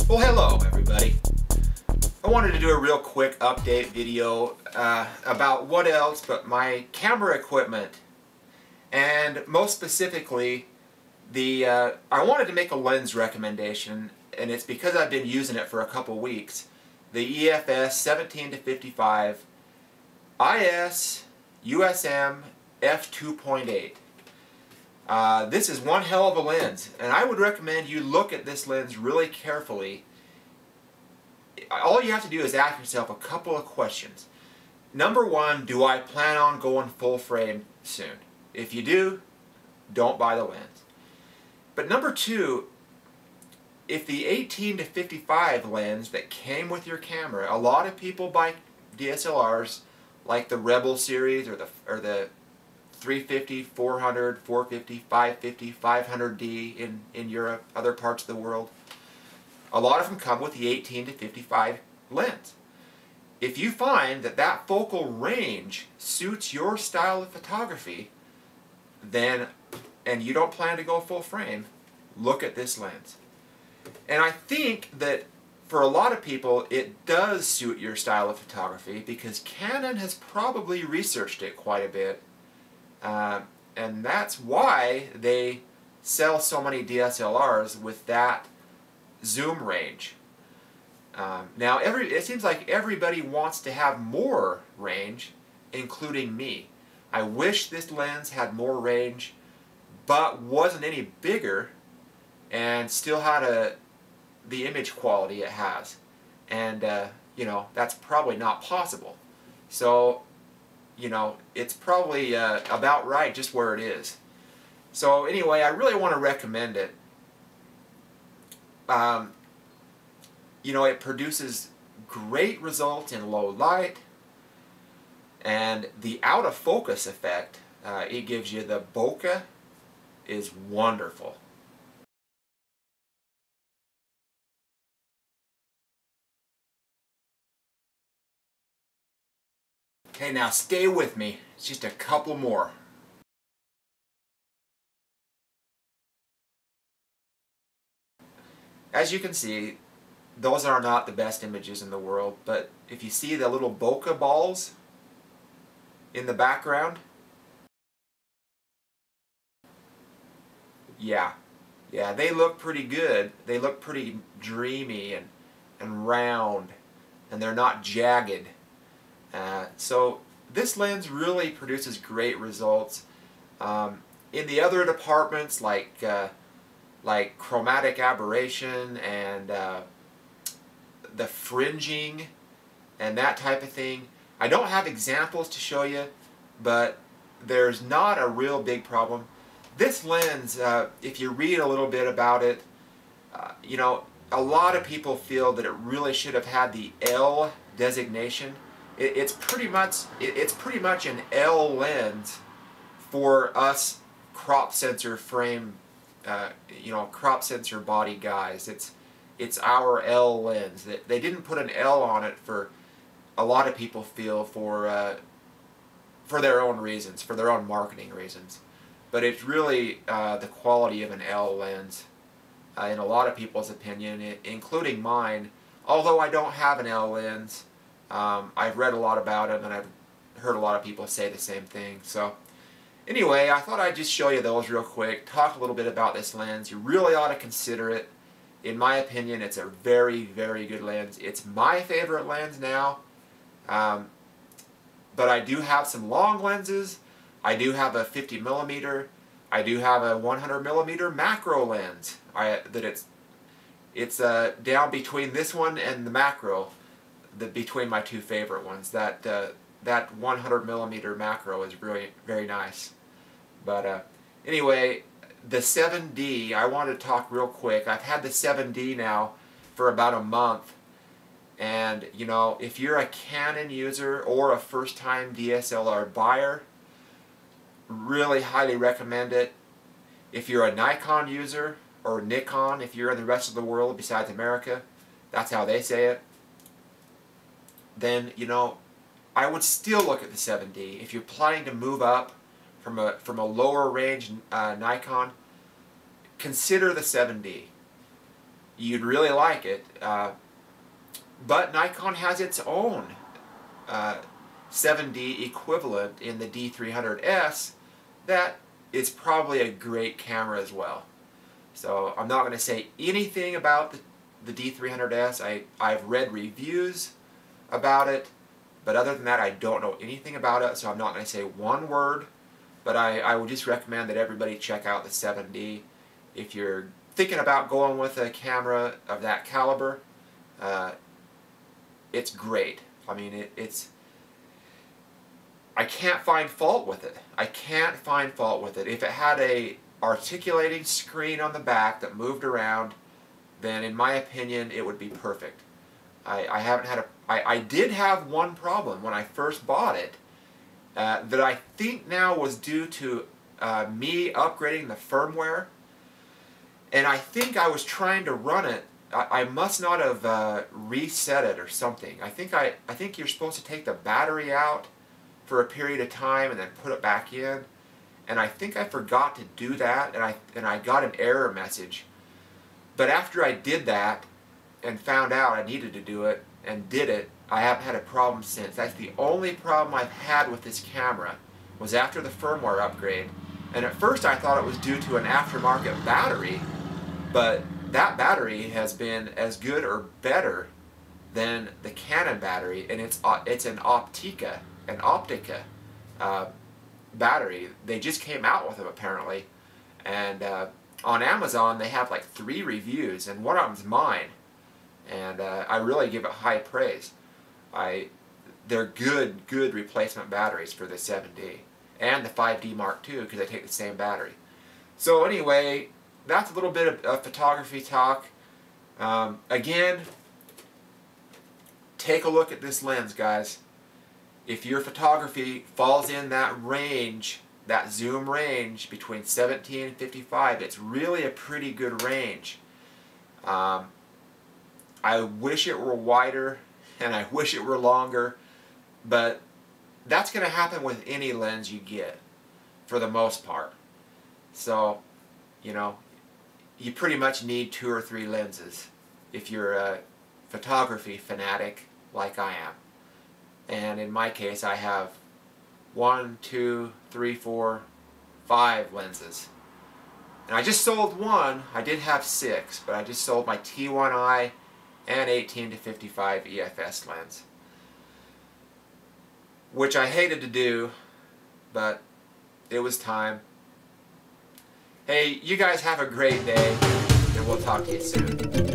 Well, hello everybody. I wanted to do a real quick update video about what else but my camera equipment, and most specifically I wanted to make a lens recommendation, and it's because I've been using it for a couple weeks. The EFS 17-55 IS USM f2.8. This is one hell of a lens, and I would recommend you look at this lens really carefully. All you have to do is ask yourself a couple of questions. Number one, do I plan on going full frame soon? If you do, don't buy the lens. But number two, if the 18-55 lens that came with your camera, a lot of people buy DSLRs like the Rebel series or the 350, 400, 450, 550, 500D in Europe, other parts of the world. A lot of them come with the 18-55 lens. If you find that that focal range suits your style of photography, then, and you don't plan to go full frame, look at this lens. And I think that for a lot of people it does suit your style of photography because Canon has probably researched it quite a bit. And that's why they sell so many DSLRs with that zoom range. Now it seems like everybody wants to have more range, including me. I wish this lens had more range but wasn't any bigger and still had the image quality it has, and you know, that's probably not possible. So you know, it's probably about right just where it is. So anyway, I really want to recommend it. You know, it produces great results in low light, and the out of focus effect it gives you, the bokeh, is wonderful. Okay, now stay with me. It's just a couple more. As you can see, those are not the best images in the world, but if you see the little bokeh balls in the background, yeah, they look pretty good. They look pretty dreamy and round, and they're not jagged. So this lens really produces great results. In the other departments like chromatic aberration and the fringing and that type of thing, I don't have examples to show you, but there's not a real big problem. This lens, if you read a little bit about it, you know, a lot of people feel that it really should have had the L designation. It's pretty much an L lens for us crop sensor frame, you know, crop sensor body guys. It's our L lens. They didn't put an L on it for, a lot of people feel, for their own reasons, for their own marketing reasons. But it's really the quality of an L lens, in a lot of people's opinion, including mine. Although I don't have an L lens, I've read a lot about it, and I've heard a lot of people say the same thing. So anyway, I thought I'd just show you those real quick, talk a little bit about this lens. You really ought to consider it. In my opinion, it's a very, very good lens. It's my favorite lens now. But I do have some long lenses. I do have a 50mm. I do have a 100mm macro lens. It's down between this one and the macro. Between my two favorite ones. That 100mm macro is really very nice. But anyway, the 7D, I wanted to talk real quick. I've had the 7D now for about a month, and you know, if you're a Canon user or a first-time DSLR buyer, really highly recommend it. If you're a Nikon user, or Nikon if you're in the rest of the world besides America, that's how they say it, then, you know, I would still look at the 7D. If you're planning to move up from a lower range Nikon, consider the 7D. you'd really like it. But Nikon has its own 7D equivalent in the D300S that is probably a great camera as well. So I'm not going to say anything about the D300S. I've read reviews about it, but other than that I don't know anything about it, so I'm not going to say one word. But I would just recommend that everybody check out the 7D. If you're thinking about going with a camera of that caliber, it's great. I mean, I can't find fault with it. I can't find fault with it. If it had a articulating screen on the back that moved around, then in my opinion it would be perfect. I did have one problem when I first bought it that I think now was due to me upgrading the firmware, and I think I was trying to run it. I must not have reset it or something. I think you're supposed to take the battery out for a period of time and then put it back in, and I think I forgot to do that, and I got an error message. But after I did that and found out I needed to do it and did it, I haven't had a problem since. That's the only problem I've had with this camera, was after the firmware upgrade. And at first I thought it was due to an aftermarket battery, but that battery has been as good or better than the Canon battery, and it's an Optica battery. They just came out with them apparently, and on Amazon they have like 3 reviews, and one of them's mine, and I really give it high praise. They're good replacement batteries for the 7D and the 5D Mark II, because they take the same battery. So anyway, that's a little bit of photography talk. Again, take a look at this lens, guys. If your photography falls in that range, that zoom range between 17 and 55, it's really a pretty good range. I wish it were wider, and I wish it were longer, but that's going to happen with any lens you get, for the most part. So, you know, you pretty much need 2 or 3 lenses if you're a photography fanatic like I am. And in my case, I have 1, 2, 3, 4, 5 lenses. And I just sold one. I did have 6, but I just sold my T1i and 18 to 55 EFS lens, which I hated to do, but it was time. Hey, you guys have a great day, and we'll talk to you soon.